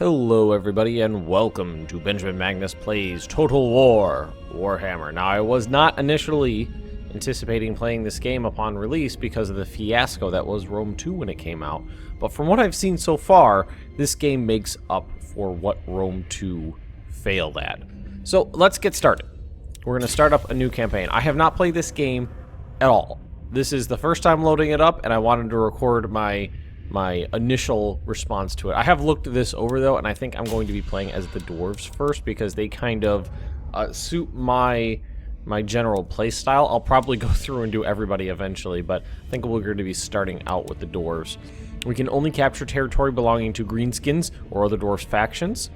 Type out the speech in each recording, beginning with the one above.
Hello everybody and welcome to Benjamin Magnus Plays Total War Warhammer. Now I was not initially anticipating playing this game upon release because of the fiasco that was Rome 2 when it came out, but from what I've seen so far, this game makes up for what Rome 2 failed at. So let's get started. We're going to start up a new campaign. I have not played this game at all. This is the first time loading it up and I wanted to record my initial response to it. I have looked this over though, and I think I'm going to be playing as the Dwarves first because they kind of suit my general play style. I'll probably go through and do everybody eventually, but I think we're going to be starting out with the Dwarves. We can only capture territory belonging to Greenskins or other Dwarf factions.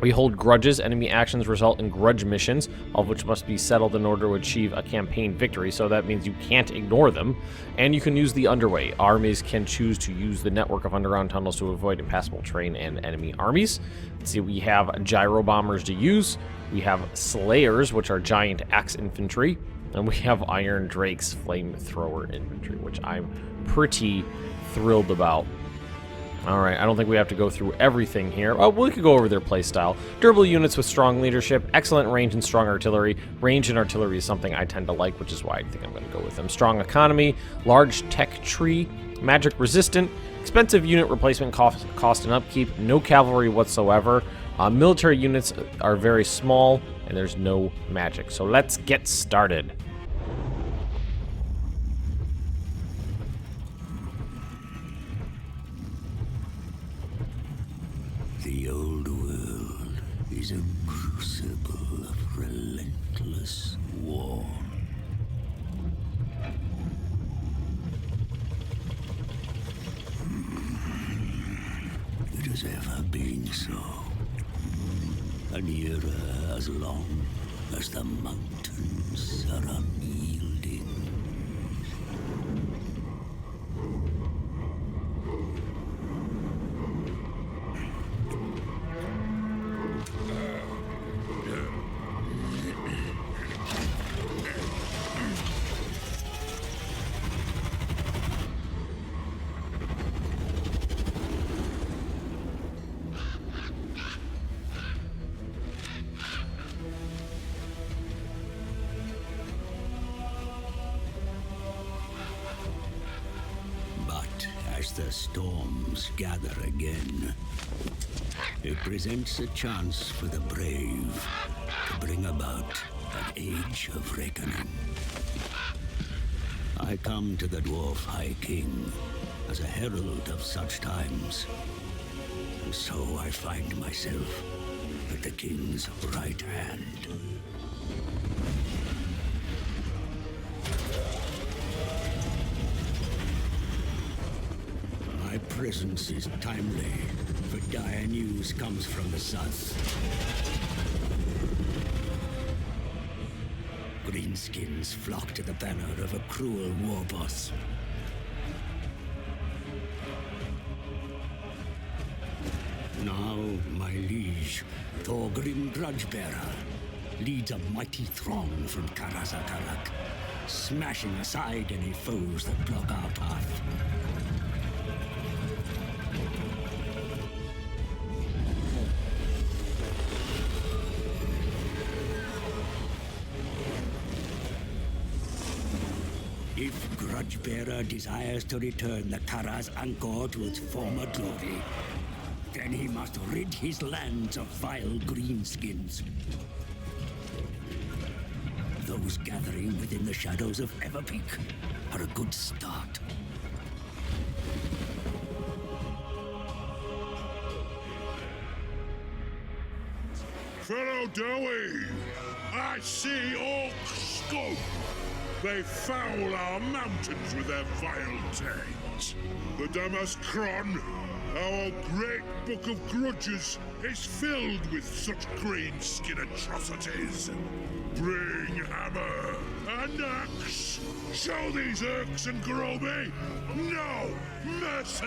We hold grudges. Enemy actions result in grudge missions, all of which must be settled in order to achieve a campaign victory, so that means you can't ignore them. And you can use the underway. Armies can choose to use the network of underground tunnels to avoid impassable terrain and enemy armies. Let's see, we have gyro bombers to use. We have slayers, which are giant axe infantry. And we have iron drakes, flamethrower infantry, which I'm pretty thrilled about. Alright, I don't think we have to go through everything here. Oh, we could go over their playstyle. Durable units with strong leadership, excellent range and strong artillery. Range and artillery is something I tend to like, which is why I think I'm going to go with them. Strong economy, large tech tree, magic resistant, expensive unit replacement cost and upkeep, no cavalry whatsoever. Military units are very small, and there's no magic. So let's get started. The old world is a crucible of relentless war. It has ever been so. An era as long as the mountains are unyielding. As the storms gather again, it presents a chance for the brave to bring about an age of reckoning. I come to the Dwarf High King as a herald of such times, and so I find myself at the King's right hand. My presence is timely, for dire news comes from the south. Greenskins flock to the banner of a cruel war boss. Now, my liege, Thorgrim Grudgebearer, leads a mighty throng from Karaz-a-Karak, smashing aside any foes that block our path. If Grudgebearer desires to return the Karaz-a-Karak to its former glory, then he must rid his lands of vile Greenskins. Those gathering within the shadows of Everpeak are a good start. Fellow Dowie, I see orc scope. They foul our mountains with their vile tales. The Damaskron, our great book of grudges, is filled with such greenskin atrocities. Bring hammer and axe. Show these Urks and Groby no mercy.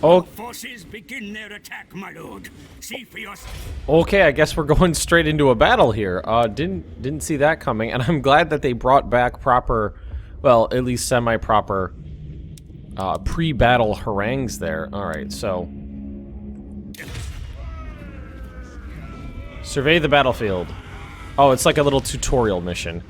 Oh, Forces begin their attack, my lord. See for yourself. okay, I guess we're going straight into a battle here. Didn't see that coming, and I'm glad that they brought back proper, well, at least semi-proper pre-battle harangues there. Alright, so... Survey the battlefield. Oh, it's like a little tutorial mission.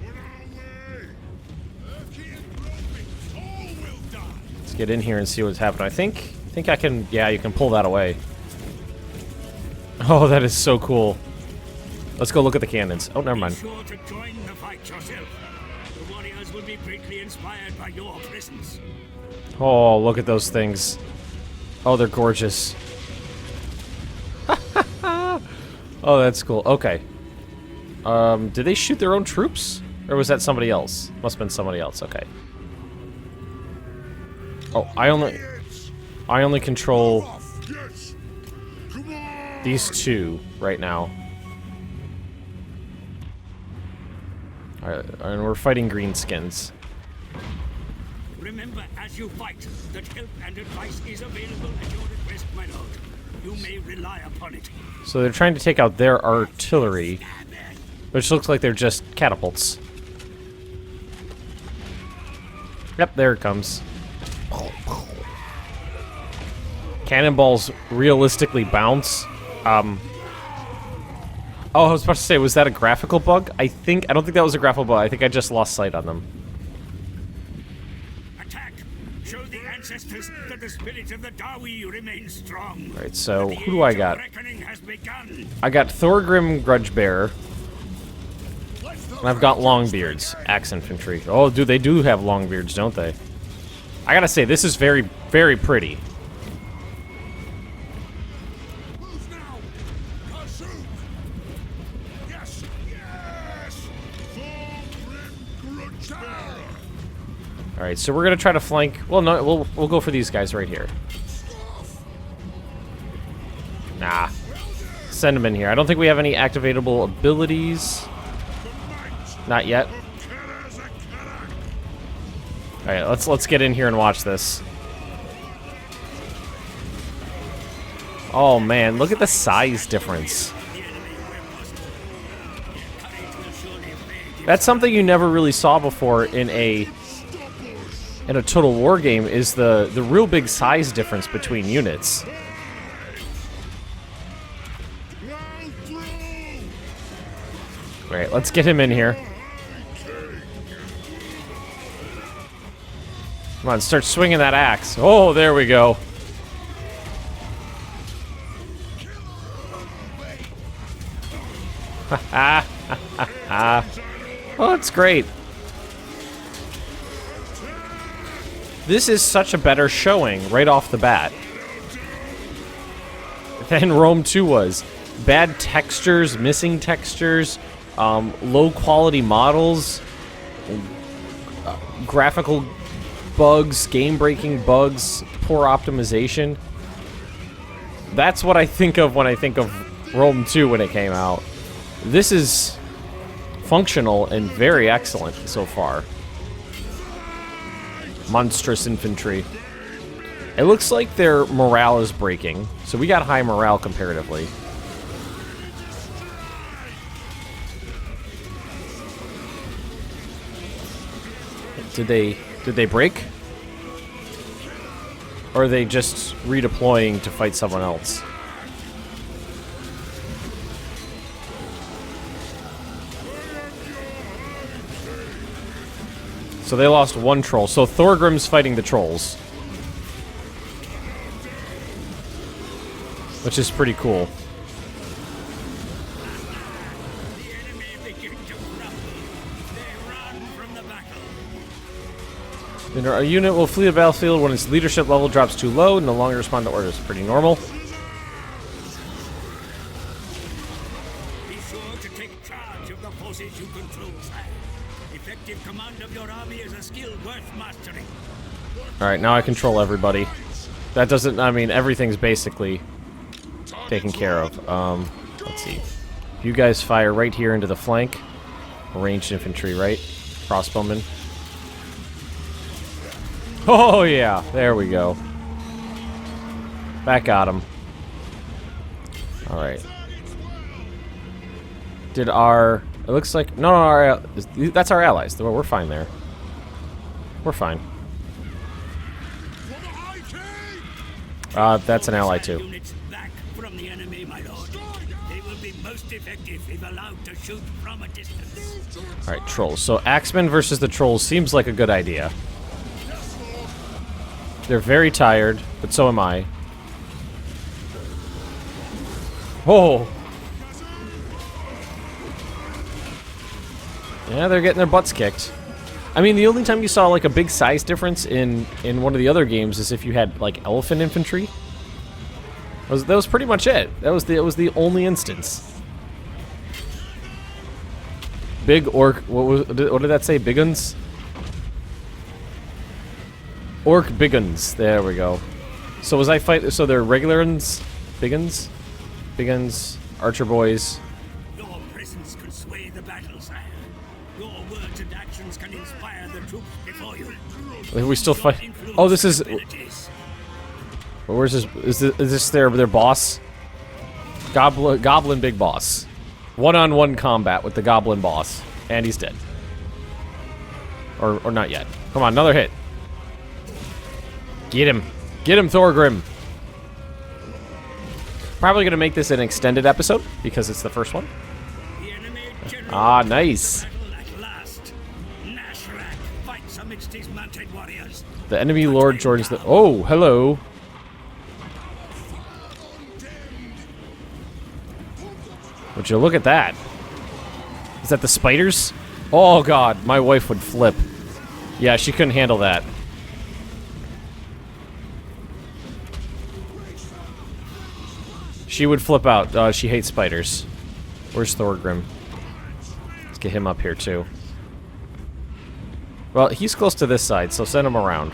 Let's get in here and see what's happening. I think I can... Yeah, you can pull that away. Oh, that is so cool. Let's go look at the cannons. Oh, never mind. Be sure to join the fight yourself. The warriors will be greatly inspired by your presence. Oh, look at those things. Oh, they're gorgeous. Oh, that's cool. Okay. Did they shoot their own troops? Or was that somebody else? Must have been somebody else. Okay. Oh, I only control these two right now. Alright, and we're fighting Greenskins. Remember, as you fight, that help and advice is available at your request, my lord. You may rely upon it. So they're trying to take out their artillery, which looks like they're just catapults. Yep, there it comes. Cannonballs realistically bounce. Oh, I was about to say, was that a graphical bug? I don't think that was a graphical bug. I think I just lost sight on them. Attack! Show the ancestors that the spirit of the Dawi remains strong. Alright, so who do I got? Reckoning has begun. I got Thorgrim Grudgebearer. And I've got Longbeards, axe infantry. Oh, dude, they do have Longbeards, don't they? I gotta say, this is very, very pretty. Move now! Pursue! Yes! Yes! Thorgrim Grudgebearer! Alright, so we're gonna try to flank... Well, no, we'll go for these guys right here. Nah. Send them in here. I don't think we have any activatable abilities. Not yet. Alright, let's get in here and watch this. Oh man, look at the size difference. That's something you never really saw before in a Total War game, is the real big size difference between units. Alright, let's get him in here. Come on, start swinging that axe. Oh, there we go. Oh, it's great. This is such a better showing right off the bat than Rome 2 was. Bad textures, missing textures, low quality models, graphical bugs, game-breaking bugs, poor optimization. That's what I think of when I think of Rome 2 when it came out. This is functional and very excellent so far. Monstrous infantry. It looks like their morale is breaking, so we got high morale comparatively. Did they break? Or are they just redeploying to fight someone else? So they lost one troll. So Thorgrim's fighting the trolls. Which is pretty cool. The enemy begin to run. They run from the battle. A unit will flee the battlefield when its leadership level drops too low and no longer respond to orders. Pretty normal. Be sure to take charge of the forces you control, sire. Effective command of your army is a skill worth mastering. Alright, now I control everybody. That doesn't, I mean, everything's basically taken care of. Let's see. You guys fire right here into the flank. Ranged infantry, right? Crossbowmen. Oh, yeah. There we go. Back at him. Alright. Did our... It looks like... No, that's our allies. We're fine there. We're fine. That's an ally too. Units back from the enemy, my lord. They will be most effective if allowed to shoot from a distance. All right, trolls. So Axemen versus the trolls seems like a good idea. They're very tired, but so am I. Oh! Yeah, they're getting their butts kicked. I mean, the only time you saw like a big size difference in one of the other games is if you had like elephant infantry. That was pretty much it. That was the only instance. Big orc. What did that say? Biguns. Orc biguns. There we go. So was I fight? So they're regular uns, biguns, archer boys. Your presence can sway the battle, sire. Your words and actions can inspire the troops before you. We still fight. Oh, this is. Where's this? Is this their boss? Goblin big boss. One-on-one combat with the goblin boss, and he's dead. Or not yet. Come on, another hit. Get him, Thorgrim. Probably gonna make this an extended episode because it's the first one. Ah, nice. The enemy lord joins the. Oh, hello. Would you look at that? Is that the spiders? Oh god, my wife would flip. Yeah, she couldn't handle that. She would flip out. She hates spiders. Where's Thorgrim? Let's get him up here too. Well, he's close to this side, so send him around.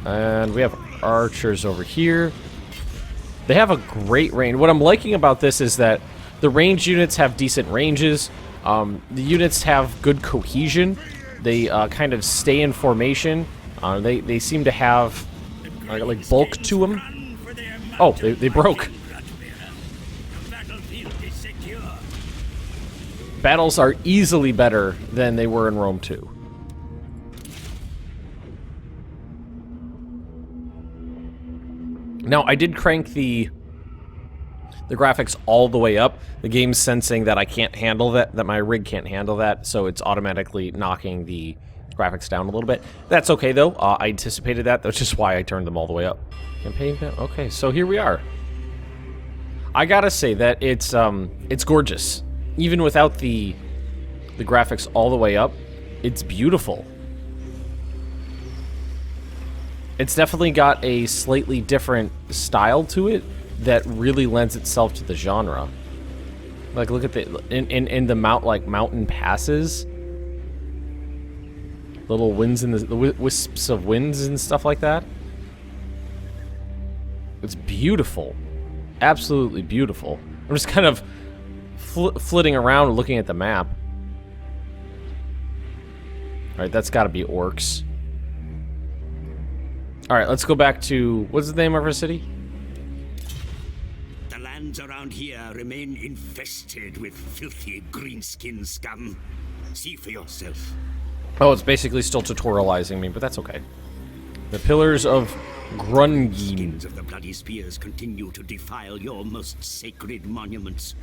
And we have archers over here. They have a great range. What I'm liking about this is that the ranged units have decent ranges. The units have good cohesion. They kind of stay in formation. They seem to have like bulk to them. Oh, they broke. Battles are easily better than they were in Rome 2. Now, I did crank the graphics all the way up. The game's sensing that I can't handle that my rig can't handle that, so it's automatically knocking the graphics down a little bit. That's okay, though. I anticipated that. That's just why I turned them all the way up. Campaign, okay, so here we are. I gotta say that it's gorgeous. Even without the graphics all the way up, it's beautiful. It's definitely got a slightly different style to it that really lends itself to the genre. Like, look at the in the mountain passes, little winds in the wisps of winds and stuff like that. It's beautiful, absolutely beautiful. I'm just kind of flitting around and looking at the map. All right, that's got to be orcs. All right, let's go back to, what's the name of our city? The lands around here remain infested with filthy greenskin scum. See for yourself. Oh, it's basically still tutorializing me, but that's okay. The Pillars of Grungin. Skins of the bloody spears continue to defile your most sacred monuments.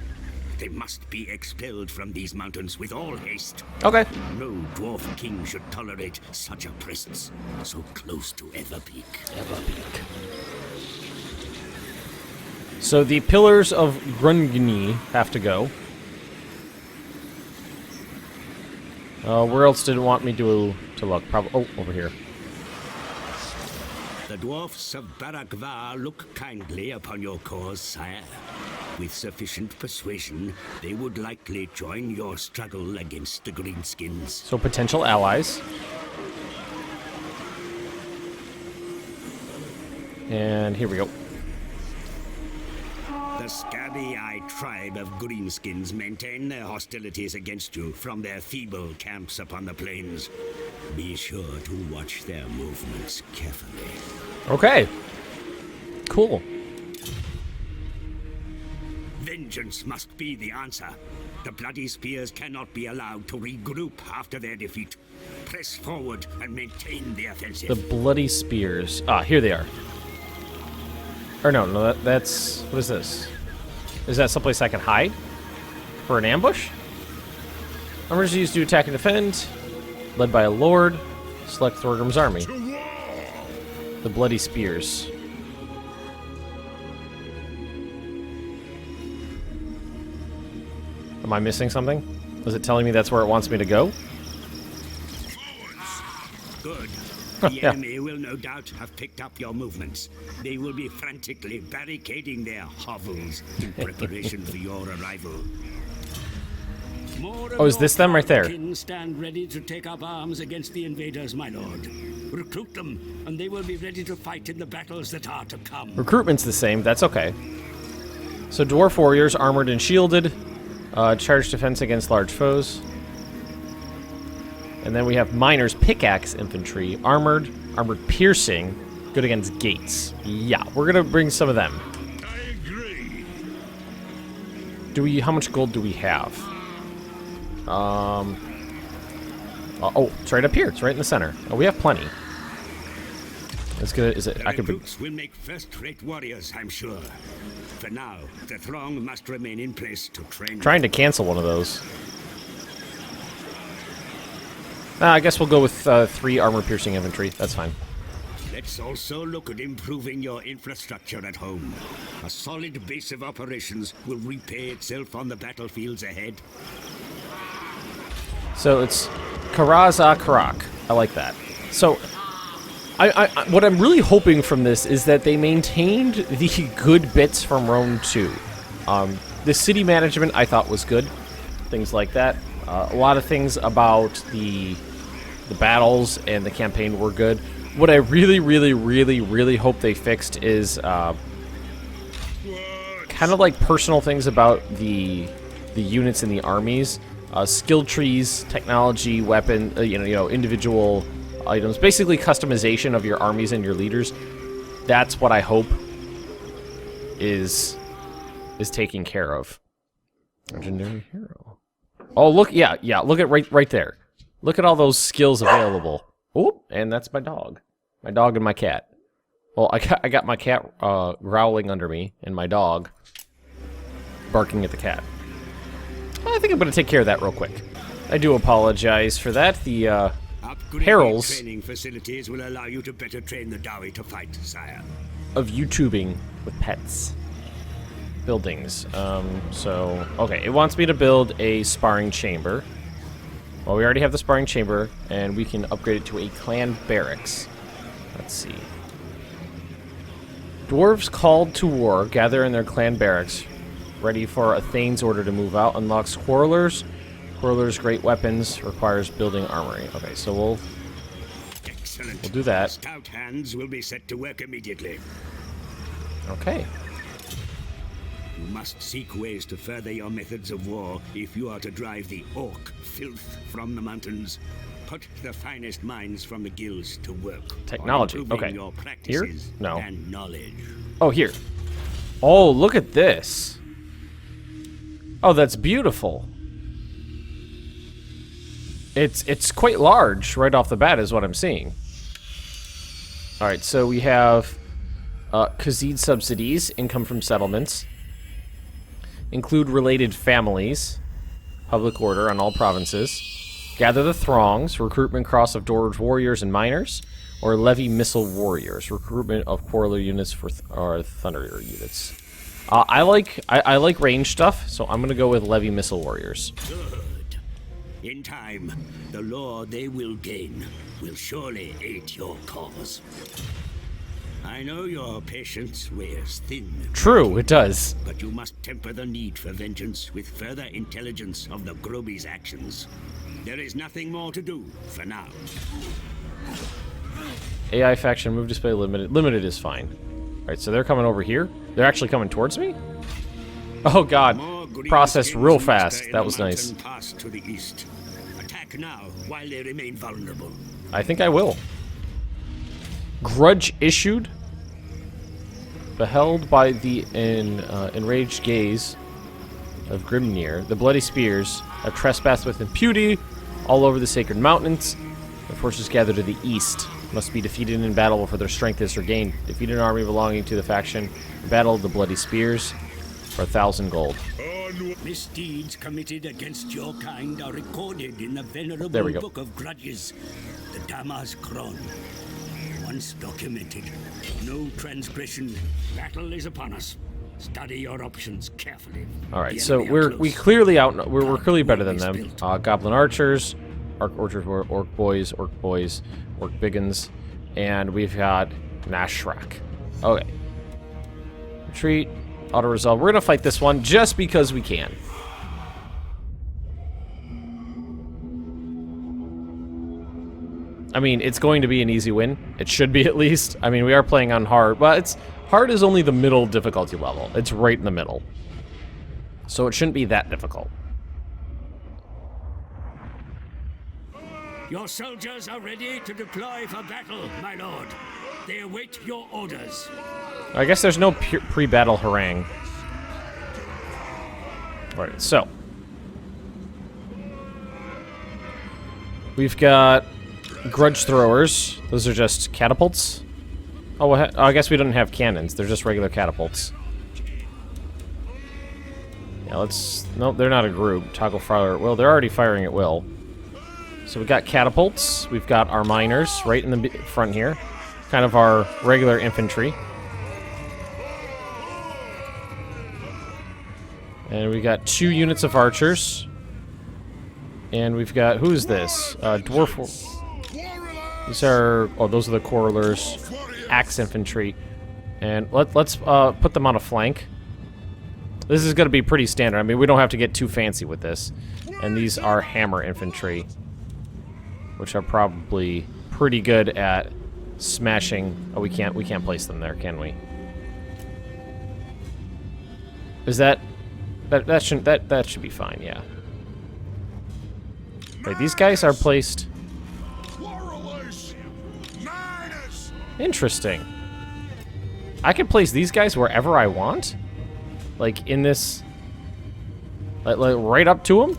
They must be expelled from these mountains with all haste. Okay. No dwarf king should tolerate such a presence so close to Everpeak. Everpeak. So the Pillars of Grungni have to go. Where else did it want me to look? Probably. Oh, over here. The dwarfs of Barakvar look kindly upon your cause, sire. With sufficient persuasion, they would likely join your struggle against the Greenskins. So potential allies. And here we go. The scabby-eyed tribe of Greenskins maintain their hostilities against you from their feeble camps upon the plains. Be sure to watch their movements carefully. Okay. Cool. Vengeance must be the answer. The bloody spears cannot be allowed to regroup after their defeat. Press forward and maintain the offensive. The bloody spears. Ah, here they are. Or no, that's... What is this? Is that someplace I can hide? For an ambush? Armor is used to attack and defend. Led by a lord. Select Thorgrim's army. The Bloody Spears. Am I missing something? Is it telling me that's where it wants me to go? Good. The enemy will no doubt have picked up your movements. They will be frantically barricading their hovels in preparation for your arrival. Oh, is this them right there? Stand ready to take up arms against the invaders, my lord. Recruit them, and they will be ready to fight in the battles that are to come. Recruitment's the same. That's okay. So dwarf warriors, armored and shielded. Charge defense against large foes. And then we have miners, pickaxe infantry, armored piercing, good against gates. Yeah, we're gonna bring some of them. I agree. How much gold do we have? Oh, it's right up here. It's right in the center. Oh, we have plenty. That's good. Is it? I could. Recruits will make first-rate warriors, I'm sure. For now, the throng must remain in place to train. Trying to cancel one of those. I guess we'll go with 3 armor-piercing infantry. That's fine. Let's also look at improving your infrastructure at home. A solid base of operations will repay itself on the battlefields ahead. So it's Karaz-a-Karak. I like that. So, what I'm really hoping from this is that they maintained the good bits from Rome 2. The city management I thought was good. Things like that. A lot of things about the battles and the campaign were good. What I really hope they fixed is kind of like personal things about the units in the armies. Skill trees, technology, weapon, individual items. Basically customization of your armies and your leaders. That's what I hope is taken care of. Legendary hero. Oh, look, yeah, look at right there. Look at all those skills available. Oh, and that's my dog. My dog and my cat. Well, I got my cat growling under me, and my dog barking at the cat. I think I'm going to take care of that real quick. I do apologize for that. The perils training facilities will allow you to better train the Dawi to fight, sire. Of YouTubing with pets. Buildings. Okay, it wants me to build a sparring chamber. Well, we already have the sparring chamber, and we can upgrade it to a clan barracks. Let's see. Dwarves called to war gather in their clan barracks, ready for a Thane's order to move out. Unlocks Quarrelers. Quarrelers' great weapons, requires building armory. Okay, so we'll do that. Stout hands will be set to work immediately. Okay. You must seek ways to further your methods of war if you are to drive the orc filth from the mountains. Put the finest minds from the guilds to work. Technology. Okay. Your Here? practices No. and knowledge. Oh, here. Oh, look at this. Oh, that's beautiful. It's quite large right off the bat is what I'm seeing. All right, so we have Khazid subsidies, income from settlements. Include related families. Public order on all provinces. Gather the throngs. Recruitment cross of dwarves, warriors, and miners. Or levy missile warriors. Recruitment of quarreler units for thunder units. I like range stuff, so I'm gonna go with levy missile warriors. Good. In time, the lore they will gain will surely aid your cause. I know your patience wears thin. True, it does. But you must temper the need for vengeance with further intelligence of the Groby's actions. There is nothing more to do for now. AI faction move display limited. Limited is fine. Alright, so they're coming over here? They're actually coming towards me? Oh god. Processed real fast. That was nice. Pass to the east. Attack now while they remain vulnerable. I think I will. Grudge issued. Beheld by the enraged gaze of Grimnir, the bloody spears have trespassed with impunity all over the sacred mountains. The forces gather to the east. Must be defeated in battle before their strength is regained. Defeat an army belonging to the faction. Battle of the Bloody Spears for 1,000 gold. Misdeeds committed against your kind are recorded in the There we venerable go. Book of Grudges, the Damas-Kron. Once documented, no transgression, battle is upon us. Study your options carefully. All right, The so enemy are we close. clearly we're clearly better than War is them. built. Goblin archers, orc boys, orc biggins, and we've got Nashrak. Okay. Retreat, auto resolve. We're gonna fight this one just because we can. I mean, it's going to be an easy win. It should be, at least. I mean, we are playing on hard, but hard is only the middle difficulty level. It's right in the middle. So it shouldn't be that difficult. Your soldiers are ready to deploy for battle, my lord. They await your orders. I guess there's no pre-battle harangue. Alright, so. We've got grudge throwers. Those are just catapults. Oh, I guess we don't have cannons. They're just regular catapults. Yeah, let's... Nope, they're not a group. Toggle fire at will. They're already firing at will. So we've got catapults. We've got our miners right in the front here. Kind of our regular infantry. And we got 2 units of archers. And we've got... Who's this? Dwarf... These are... Oh, those are the quarrelers. Axe infantry. And let's put them on a flank. This is going to be pretty standard. I mean, we don't have to get too fancy with this. And these are hammer infantry, which are probably pretty good at smashing... Oh, we can't place them there, can we? Is that should be fine, yeah. Wait, these guys are placed... Interesting. I can place these guys wherever I want? Like, in this... Like right up to them?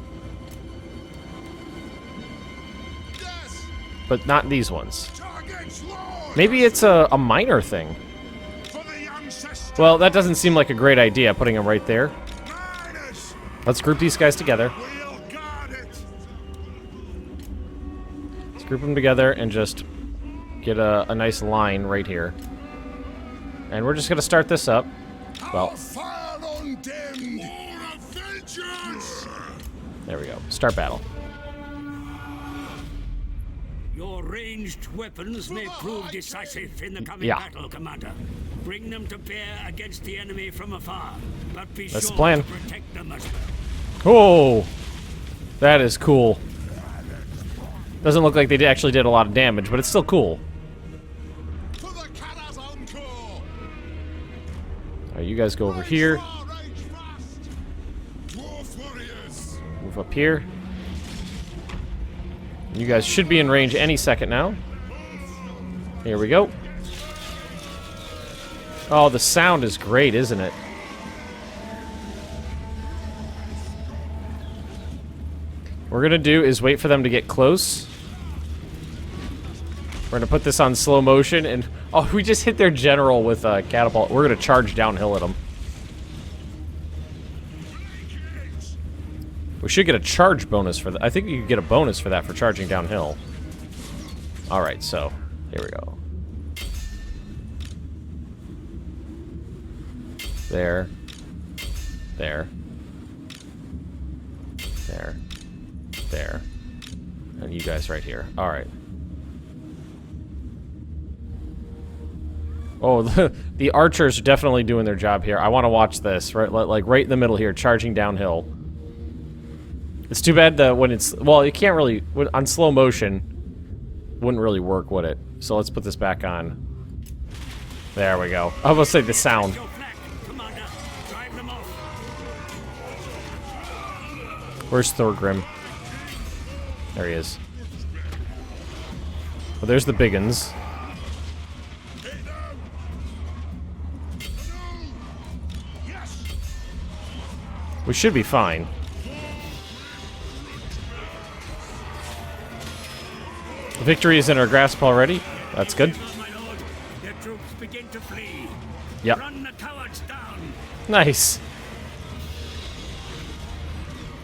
But not these ones. Maybe it's a minor thing. Well, that doesn't seem like a great idea, putting them right there. Let's group these guys together. Let's group them together and just get a nice line right here. And we're just going to start this up. Well, there we go. Start battle. Your ranged weapons may prove decisive in the coming Yeah. battle, Commander. Bring them to bear against the enemy from afar, but be That's the sure plan. to protect them as Oh! That is cool. Doesn't look like they actually did a lot of damage, but it's still cool. Alright, you guys go over here. Move up here. You guys should be in range any second now. Here we go. Oh, the sound is great, isn't it? What we're gonna do is wait for them to get close. We're gonna put this on slow motion, and oh, we just hit their general with a catapult. We're gonna charge downhill at them. We should get a charge bonus for that. I think you could get a bonus for that for charging downhill. All right, so here we go. There. There. There. There. And you guys right here. All right. Oh, the archers are definitely doing their job here. I want to watch this, right? Like right in the middle here, charging downhill. It's too bad that when it's... Well, you can't really... On slow motion, wouldn't really work, would it? So let's put this back on. There we go. I was going to say the sound. your flank, Commander. Drive them off. Where's Thorgrim? There he is. Well, there's the big uns. We should be fine. Victory is in our grasp already. That's good. My lord, their troops begin to flee. Yep. Run the cowards down. Nice.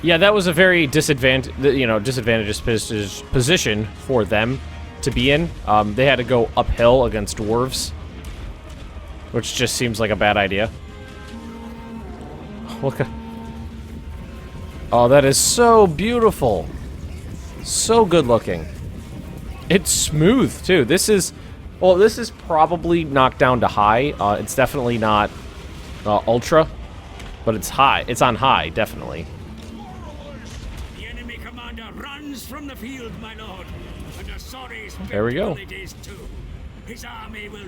Yeah, that was a very disadvantageous position for them to be in. They had to go uphill against dwarves, which just seems like a bad idea. Look at... Oh, that is so beautiful. So good looking. It's smooth, too. This is... Well, this is probably knocked down to high. It's definitely not ultra, but it's high. It's on high, definitely. The enemy commander runs from the field, my lord. And a sorry There we go. it is too. His army will...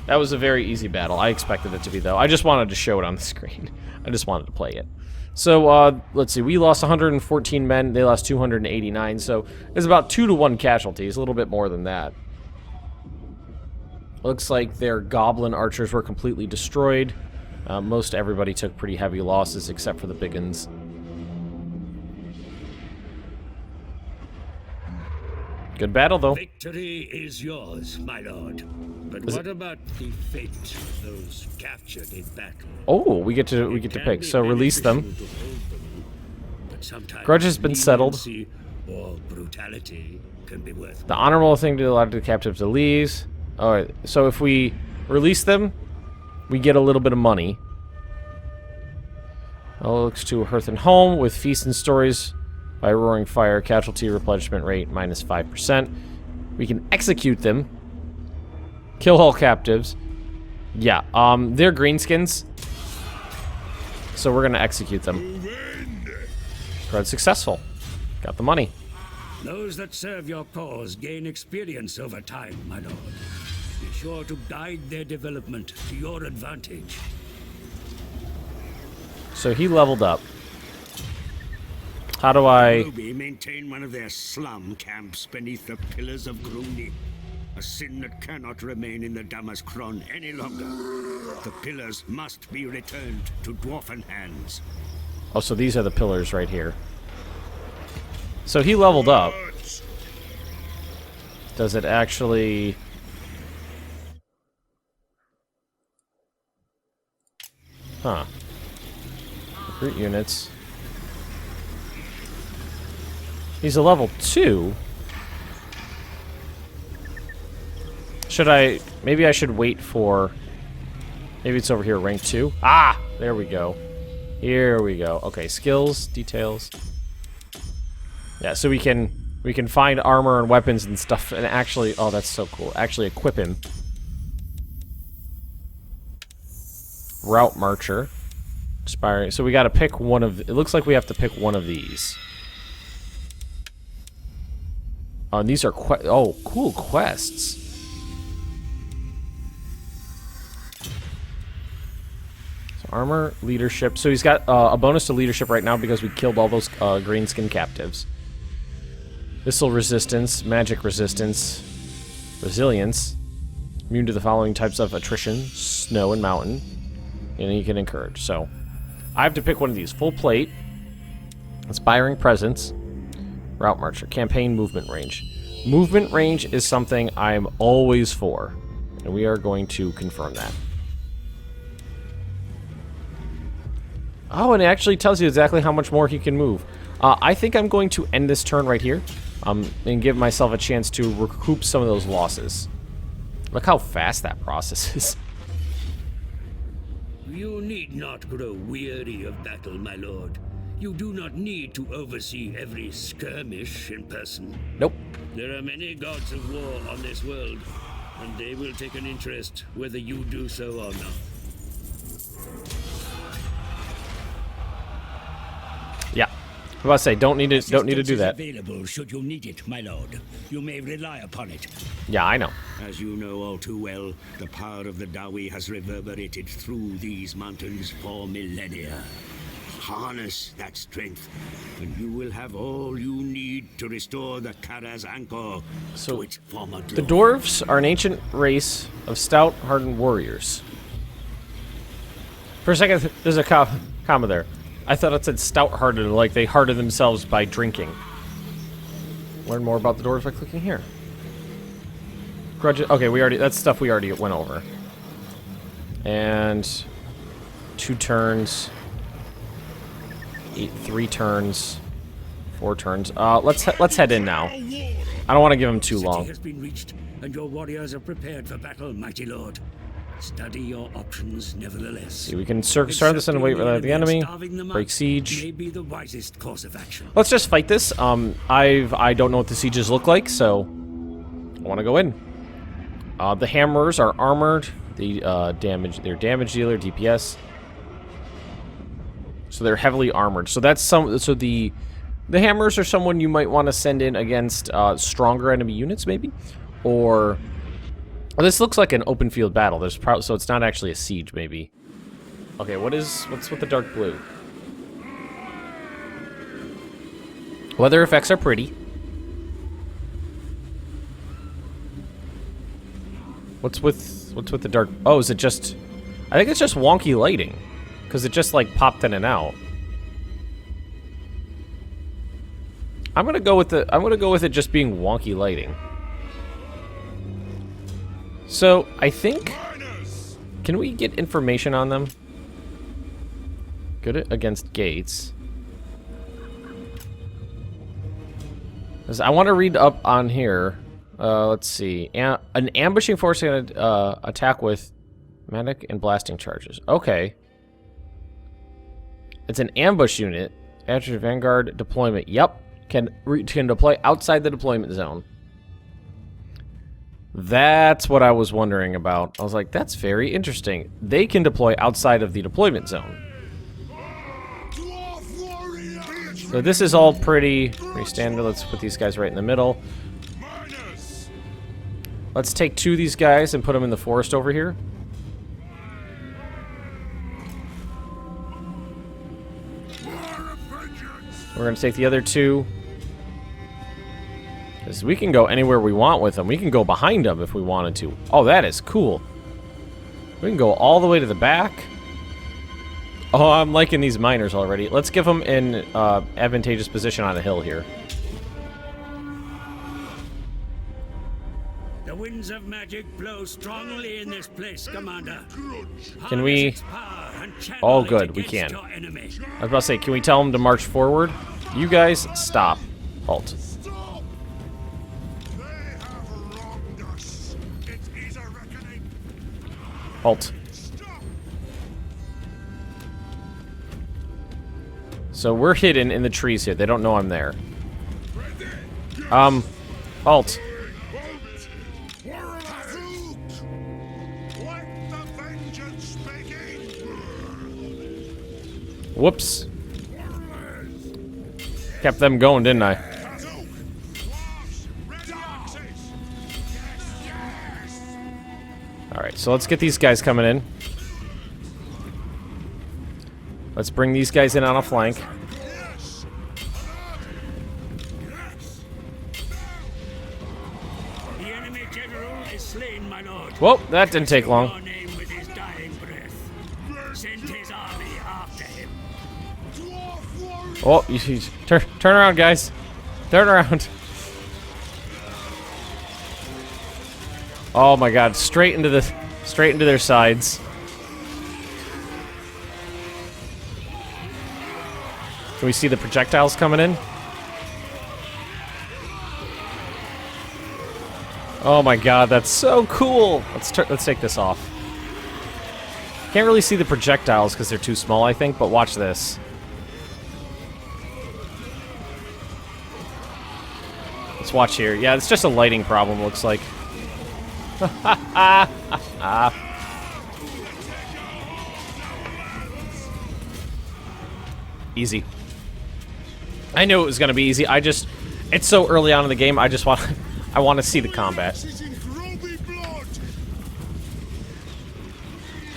That was a very easy battle. I expected it to be, though. I just wanted to show it on the screen. I just wanted to play it. So, let's see. We lost 114 men. They lost 289. So, it's about 2-to-1 casualties. A little bit more than that. Looks like their goblin archers were completely destroyed. Most everybody took pretty heavy losses, except for the big uns. Good battle, though. Victory is yours, my lord. But what about the fate of those captured in battle? Oh, we get to pick. So release them. Grudge has been settled. Or brutality can be worth The honorable thing to allow the captives to leave. Alright, so if we release them, we get a little bit of money. Looks to Hearth and Home with Feast and Stories by Roaring Fire. Casualty replenishment rate minus 5%. We can execute them. Kill all captives. Yeah, they're Greenskins. So we're gonna execute them. Grudge successful. Got the money. Those that serve your cause gain experience over time, my lord. Be sure to guide their development to your advantage. So he leveled up. How do I... Ruby maintain one of their slum camps beneath the pillars of Gruni. A sin that cannot remain in the Damaskron any longer. The pillars must be returned to Dwarfen hands. Oh, so these are the pillars right here. So he leveled up. Does it actually... Huh. Recruit units. He's a level 2. Should I... Maybe I should wait for... Maybe it's over here, rank 2. Ah! There we go. Here we go. Okay, skills, details. Yeah, so we can find armor and weapons and stuff and actually... Oh, that's so cool. Actually equip him. Route Marcher. Inspiring. So we gotta pick one of... It looks like we have to pick one of these. Oh, and these are... Oh, cool quests. So armor, leadership. So he's got a bonus to leadership right now because we killed all those greenskin captives. Missile resistance, magic resistance, resilience, immune to the following types of attrition, snow and mountain, and he can encourage. So I have to pick one of these. Full plate, inspiring presence, route marcher, campaign movement range. Movement range is something I'm always for, and we are going to confirm that. Oh, and it actually tells you exactly how much more he can move. I think I'm going to end this turn right here. And give myself a chance to recoup some of those losses. Look how fast that process is. You need not grow weary of battle, my lord. You do not need to oversee every skirmish in person. Nope. There are many gods of war on this world, and they will take an interest whether you do so or not. Yeah. I was about to say, don't need to do that. Available should you need it, my lord. You may rely upon it. Yeah, I know. As you know all too well, the power of the Dawi has reverberated through these mountains for millennia. Harness that strength, and you will have all you need to restore the Karaz-a-Karak to its former glory. The Dwarfs are an ancient race of stout, hardened warriors. For a second, there's a comma there. I thought it said stout-hearted, like they harden themselves by drinking. Learn more about the Dwarves by clicking here. Grudge. Okay, that's stuff we already went over. And 2 turns. 3 turns. 4 turns. Let's head in now. I don't want to give him too long. The city has been reached, and your warriors are prepared for battle, mighty lord. Study your options, nevertheless. See, we can start this and wait for the enemy. Break siege. May be the wisest course of action. Let's just fight this. I don't know what the sieges look like, so I want to go in. The hammers are armored. They're damage dealer, DPS. So they're heavily armored. So that's the hammers are someone you might want to send in against stronger enemy units, maybe, or. Well, this looks like an open field battle. So it's not actually a siege, maybe. Okay, what's with the dark blue? Weather effects are pretty. What's with the dark? Oh, is it just? I think it's just wonky lighting, because it just like popped in and out. I'm gonna go with it just being wonky lighting. So, I think... Can we get information on them? Good against gates. I want to read up on here. Let's see. An ambushing force can attack with medic and blasting charges. Okay. It's an ambush unit. After Vanguard deployment. Yep. Can deploy outside the deployment zone. That's what I was wondering about. I was like, that's very interesting. They can deploy outside of the deployment zone. So this is all pretty standard. Let's put these guys right in the middle. Let's take 2 of these guys and put them in the forest over here. We're going to take the other 2. Because we can go anywhere we want with them. We can go behind them if we wanted to. Oh, that is cool. We can go all the way to the back. Oh, I'm liking these miners already. Let's give them an advantageous position on a hill here. The winds of magic blow strongly in this place, Commander. Can we... Oh, good, we can. I was about to say, can we tell them to march forward? You guys, stop. Halt. Halt. So we're hidden in the trees here. They don't know I'm there. Halt. Whoops. Kept them going, didn't I? Alright, so let's get these guys coming in. Let's bring these guys in on a flank. The enemy general is slain, my lord. Whoa, that didn't take long. Oh, you turn around, guys. Turn around. Oh my God! Straight into their sides. Can we see the projectiles coming in? Oh my God, that's so cool! Let's take this off. Can't really see the projectiles because they're too small, I think. But watch this. Let's watch here. Yeah, it's just a lighting problem, looks like. Easy. I knew it was gonna be easy. It's so early on in the game. I want to see the combat.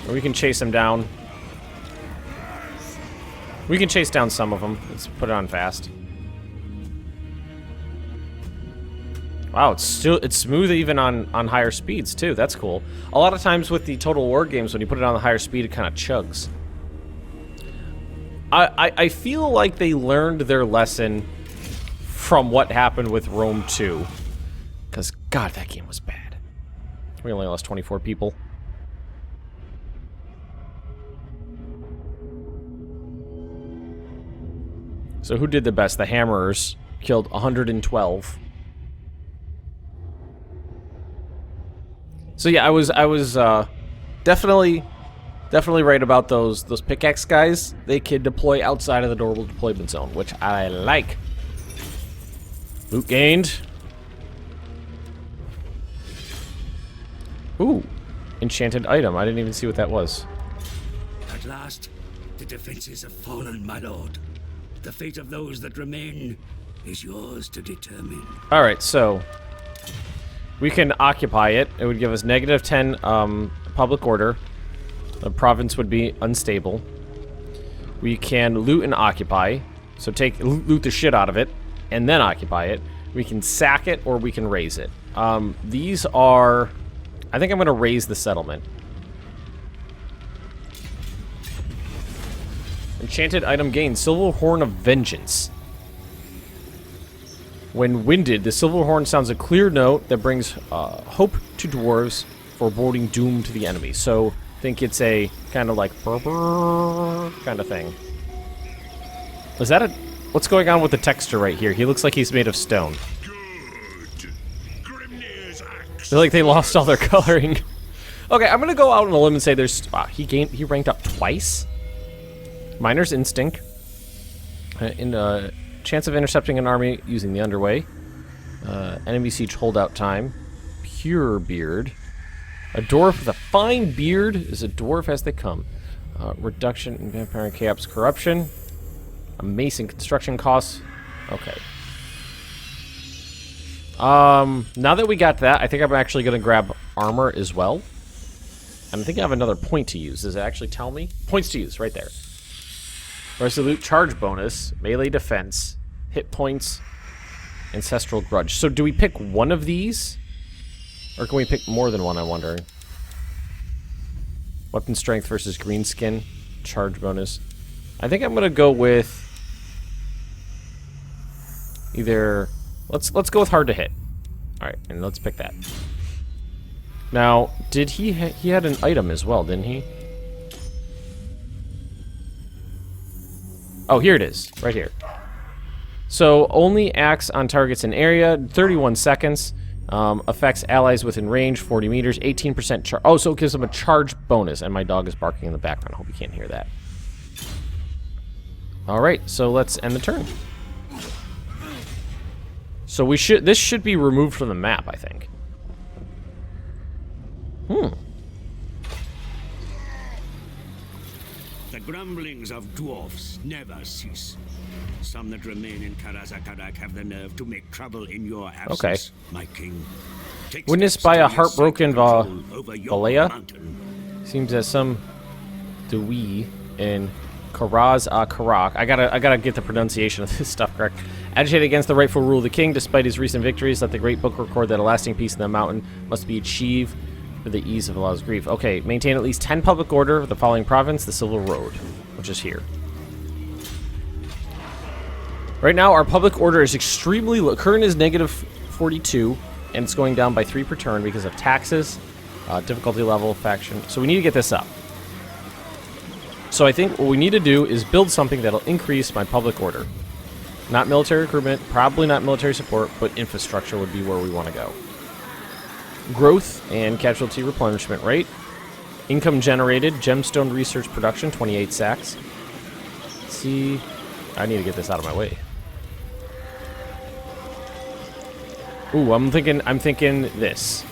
Or we can chase them down. We can chase down some of them. Let's put it on fast. Wow, it's smooth even on higher speeds too. That's cool. A lot of times with the Total War games, when you put it on the higher speed, it kind of chugs. I feel like they learned their lesson from what happened with Rome 2. Because, God, that game was bad. We only lost 24 people. So who did the best? The Hammerers killed 112. So yeah, I was definitely right about those pickaxe guys. They can deploy outside of the normal deployment zone, which I like. Loot gained. Ooh, enchanted item. I didn't even see what that was. At last, the defenses have fallen, my lord. The fate of those that remain is yours to determine. All right, so we can occupy it. It would give us -10 public order. The province would be unstable. We can loot and occupy. So loot the shit out of it and then occupy it. We can sack it or we can raise it. These are... I think I'm going to raise the settlement. Enchanted item gained. Silver Horn of Vengeance. When winded, the silver horn sounds a clear note that brings hope to dwarves, foreboding doom to the enemy. So, I think it's a kind of like kind of thing. Is that a... What's going on with the texture right here? He looks like he's made of stone. I feel like they lost all their coloring. Okay, I'm gonna go out on a limb and say there's... he ranked up twice? Miner's Instinct. Chance of intercepting an army using the underway. Enemy siege holdout time. Pure beard. A dwarf with a fine beard is a dwarf as they come. Reduction in vampire and chaos corruption. A mason construction costs. Okay. Now that we got that, I think I'm actually going to grab armor as well. And I think I have another point to use. Does it actually tell me? Points to use, right there. Resolute charge bonus, melee defense, hit points, ancestral grudge. So do we pick one of these? Or can we pick more than one, I'm wondering? Weapon strength versus greenskin, charge bonus. I think I'm going to go with either... Let's go with hard to hit. Alright, and let's pick that. Now, did he had an item as well, didn't he? Oh, here it is, right here. So, only acts on targets in area, 31 seconds. Affects allies within range, 40 meters, 18% charge. Oh, so it gives them a charge bonus, and my dog is barking in the background. I hope you can't hear that. Alright, so let's end the turn. So this should be removed from the map, I think. The grumblings of dwarfs never cease. Some that remain in Karaz-a-Karak have the nerve to make trouble in your absence, my king. Witnessed by a heartbroken Valea. Seems as some Dewey in Karaz-a-Karak. I gotta get the pronunciation of this stuff correct. Agitated against the rightful rule of the king, despite his recent victories, let the great book record that a lasting peace in the mountain must be achieved for the ease of Allah's grief. Okay, maintain at least 10 public order of the following province, the Silver Road, which is here. Right now, our public order is extremely low. Current is -42, and it's going down by 3 per turn because of taxes, difficulty level, faction. So we need to get this up. So I think what we need to do is build something that'll increase my public order. Not military recruitment, probably not military support, but infrastructure would be where we want to go. Growth and casualty replenishment rate. Income generated, gemstone research production, 28 sacks. Let's see, I need to get this out of my way. Ooh, I'm thinking this.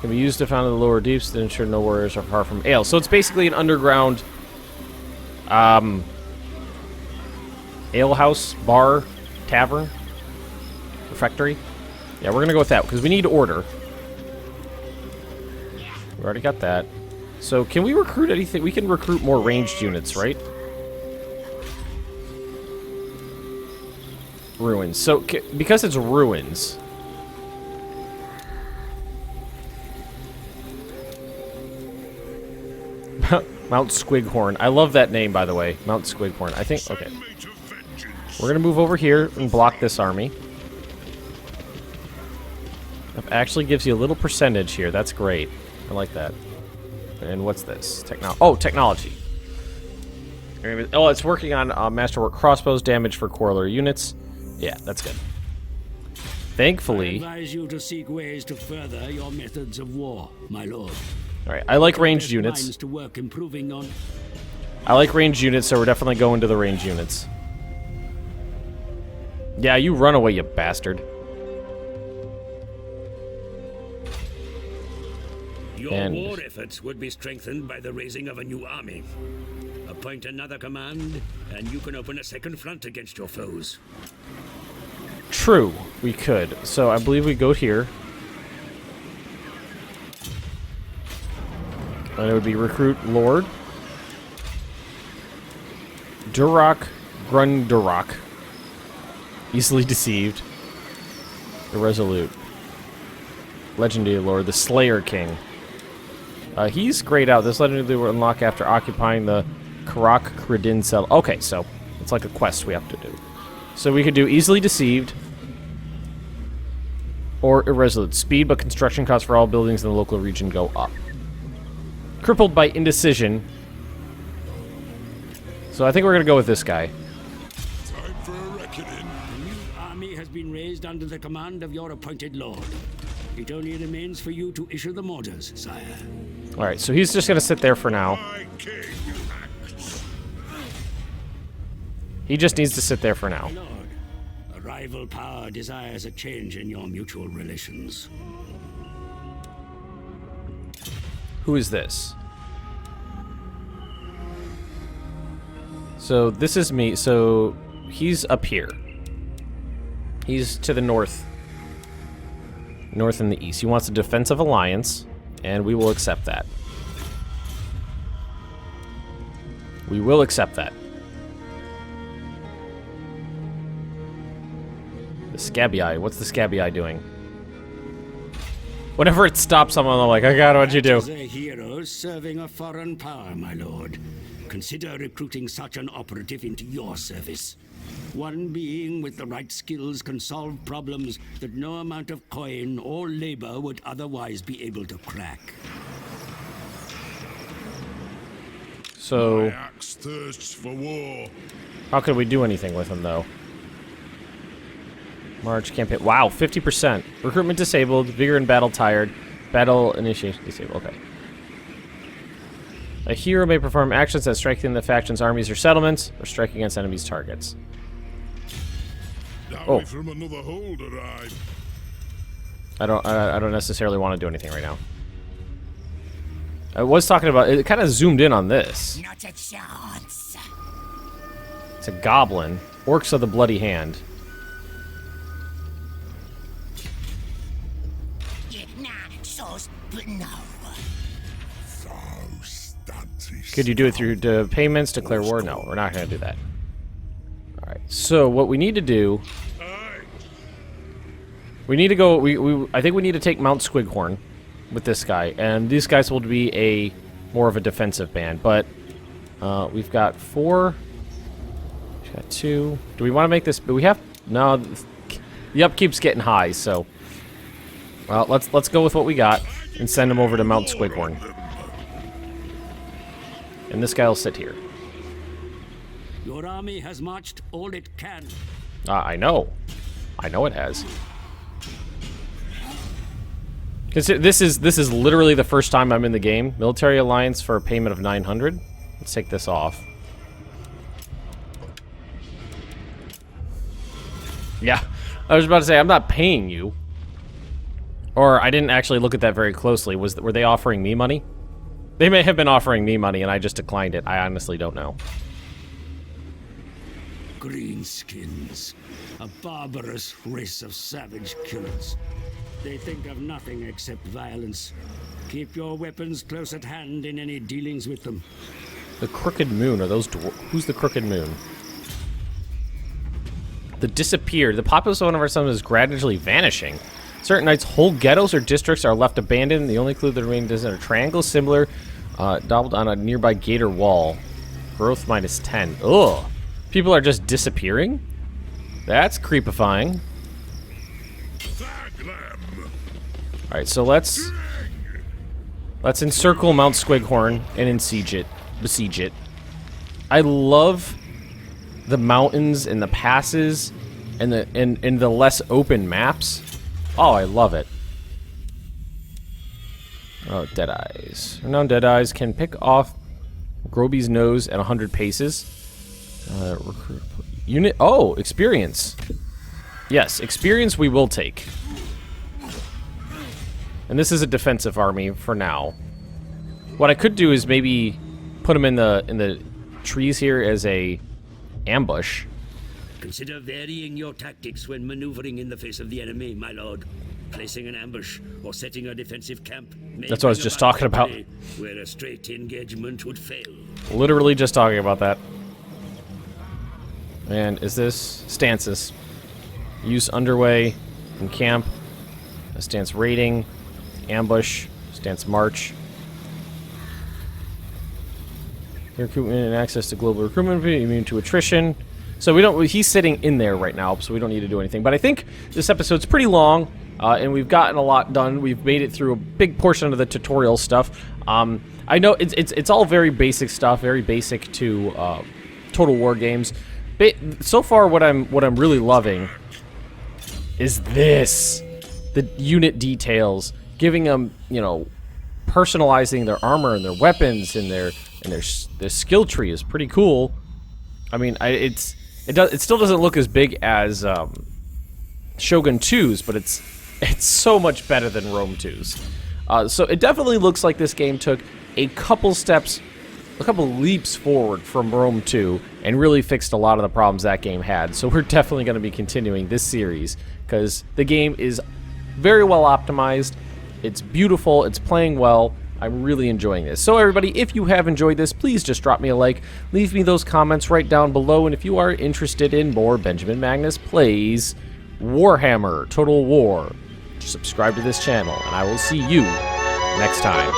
Can be used to found in the lower deeps to ensure no warriors are far from ale. So it's basically an underground ale house, bar, tavern, refectory. Yeah, we're gonna go with that because we need order. We already got that. So can we recruit anything? We can recruit more ranged units, right? Ruins. So because it's ruins. Mount Squighorn. I love that name, by the way. Mount Squighorn. I think... Okay. We're going to move over here and block this army. It actually gives you a little percentage here. That's great. I like that. And what's this? Technology. Oh, it's working on masterwork crossbows, damage for corollary units. Yeah, that's good. Thankfully... I advise you to seek ways to further your methods of war, my lord. Alright, I like ranged units. To work improving on... I like ranged units, so we're definitely going to the ranged units. Yeah, you run away, you bastard. Your war efforts would be strengthened by the raising of a new army. Appoint another command, and you can open a second front against your foes. True, we could. So I believe we go here. And it would be recruit Lord. Durak Grundurak. Easily deceived. Irresolute. Legendary Lord, the Slayer King. He's grayed out. This legendary will unlock after occupying the Karak Kredin cell. Okay, so it's like a quest we have to do. So we could do easily deceived or irresolute. Speed, but construction costs for all buildings in the local region go up. Crippled by indecision. So I think we're gonna go with this guy. Time for a reckoning. A new army has been raised under the command of your appointed lord. It only remains for you to issue them orders, sire. Alright, so he's just gonna sit there for now. My king acts. He just needs to sit there for now. Lord, a rival power desires a change in your mutual relations. Who is this? So this is me. So he's up here. He's to the north. North and the east. He wants a defensive alliance, and we will accept that. We will accept that. The Scabby Eye. What's the Scabby Eye doing? Whenever it stops someone, I'm like, I got it, what'd you do? As a hero serving a foreign power, my lord. Consider recruiting such an operative into your service. One being with the right skills can solve problems that no amount of coin or labor would otherwise be able to crack. So, My axe thirsts for war. how could we do anything with him, though? March campaign. Wow, 50%. Recruitment disabled. Vigor in battle tired. Battle initiation disabled. Okay. A hero may perform actions that strike in the faction's armies or settlements, or strike against enemies' targets. Dowry from another holder, I don't necessarily want to do anything right now. I was talking about it. Kind of zoomed in on this. Not a chance. It's a goblin. Orcs of the Bloody Hand. But no. So stunty. Could you do it through payments, declare war? No, we're not going to do that. Alright, so what we need to do... We need to go... I think we need to take Mount Squighorn with this guy. And these guys will be more of a defensive band. But we've got 4... We've got 2... Do we want to make this... We have... No, the upkeep's getting high, so... Well, let's go with what we got and send him over to Mount Squighorn. And this guy will sit here. Your army has marched all it can. I know. I know it has. This is literally the first time I'm in the game. Military alliance for a payment of 900. Let's take this off. Yeah, I was about to say I'm not paying you. Or I didn't actually look at that very closely. Were they offering me money? They may have been offering me money and I just declined it. I honestly don't know. Greenskins, a barbarous race of savage killers. They think of nothing except violence. Keep your weapons close at hand in any dealings with them. The Crooked Moon, are those who's the Crooked Moon? The Disappeared. The populace of one of our summons is gradually vanishing. Certain nights, whole ghettos or districts are left abandoned. The only clue that remains is a triangle similar, doubled on a nearby gate or wall. Growth minus 10. Ugh. People are just disappearing? That's creepifying. Tag them. Alright, so let's encircle Mount Squighorn and besiege it. I love the mountains and the passes and the less open maps. Oh, I love it. Oh, Deadeyes. Renowned Deadeyes can pick off Groby's nose at 100 paces. Unit. Oh, experience. Yes, experience we will take. And this is a defensive army for now. What I could do is maybe put them in the trees here as a ambush. Consider varying your tactics when maneuvering in the face of the enemy, my lord. Placing an ambush or setting a defensive camp. That's what I was just talking about. Where a straight engagement would fail. Literally just talking about that. And is this stances? Use underway in camp. A stance raiding. Ambush. Stance march. Recruitment and access to global recruitment. Immune to attrition. So we don't. He's sitting in there right now, so we don't need to do anything. But I think this episode's pretty long. And we've gotten a lot done. We've made it through a big portion of the tutorial stuff. I know it's all very basic stuff, very basic to Total War games. So far, what I'm really loving is this: the unit details, giving them, you know, personalizing their armor and their weapons and their skill tree is pretty cool. I mean, it still doesn't look as big as Shogun 2's, but it's so much better than Rome 2's. So it definitely looks like this game took a couple leaps forward from Rome 2 and really fixed a lot of the problems that game had. So we're definitely going to be continuing this series because the game is very well optimized. It's beautiful. It's playing well. I'm really enjoying this. So everybody, if you have enjoyed this, please just drop me a like. Leave me those comments right down below. And if you are interested in more Benjamin Magnus Plays Warhammer Total War, subscribe to this channel, and I will see you next time.